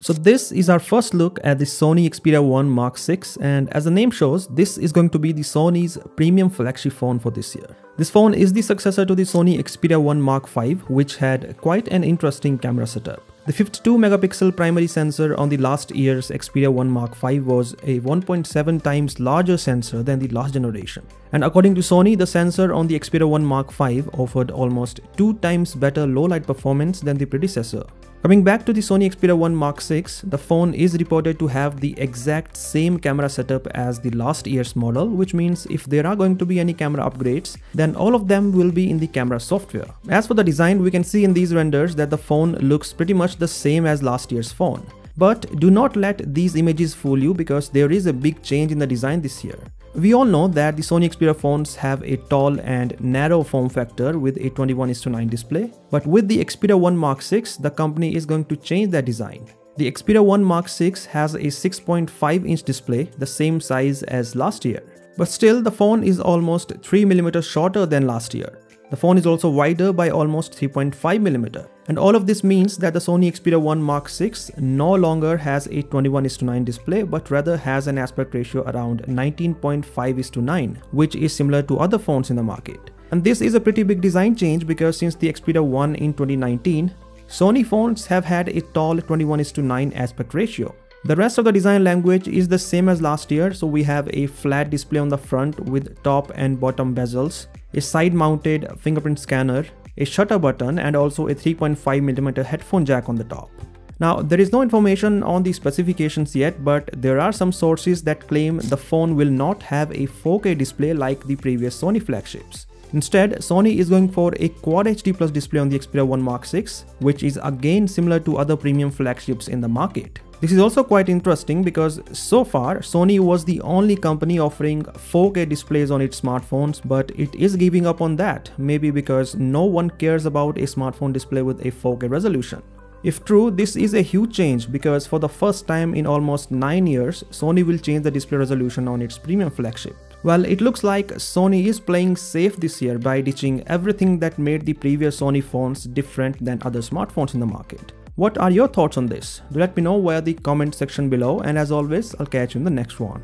So this is our first look at the Sony Xperia 1 Mark 6, and as the name shows, this is going to be the Sony's premium flagship phone for this year. This phone is the successor to the Sony Xperia 1 Mark 5, which had quite an interesting camera setup. The 52 megapixel primary sensor on the last year's Xperia 1 Mark 5 was a 1.7 times larger sensor than the last generation. And according to Sony, the sensor on the Xperia 1 Mark 5 offered almost 2 times better low light performance than the predecessor. Coming back to the Sony Xperia 1 Mark 6, the phone is reported to have the exact same camera setup as the last year's model, which means if there are going to be any camera upgrades, then all of them will be in the camera software. As for the design, we can see in these renders that the phone looks pretty much the same as last year's phone. But do not let these images fool you, because there is a big change in the design this year. We all know that the Sony Xperia phones have a tall and narrow form factor with a 21:9 display, but with the Xperia 1 Mark 6, the company is going to change that design. The Xperia 1 Mark 6 has a 6.5-inch display, the same size as last year. But still, the phone is almost 3mm shorter than last year. The phone is also wider by almost 3.5mm. And all of this means that the Sony Xperia 1 Mark 6 no longer has a 21:9 display, but rather has an aspect ratio around 19.5:9, which is similar to other phones in the market. And this is a pretty big design change, because since the Xperia 1 in 2019, Sony phones have had a tall 21:9 aspect ratio. The rest of the design language is the same as last year, so we have a flat display on the front with top and bottom bezels, a side-mounted fingerprint scanner, a shutter button, and also a 3.5mm headphone jack on the top. Now, there is no information on the specifications yet, but there are some sources that claim the phone will not have a 4K display like the previous Sony flagships. Instead, Sony is going for a Quad HD Plus display on the Xperia 1 Mark 6, which is again similar to other premium flagships in the market. This is also quite interesting because so far Sony was the only company offering 4K displays on its smartphones, but it is giving up on that, maybe because no one cares about a smartphone display with a 4K resolution. If true, this is a huge change, because for the first time in almost 9 years, Sony will change the display resolution on its premium flagship. Well, it looks like Sony is playing safe this year by ditching everything that made the previous Sony phones different than other smartphones in the market. What are your thoughts on this? Do let me know via the comment section below, and as always, I'll catch you in the next one.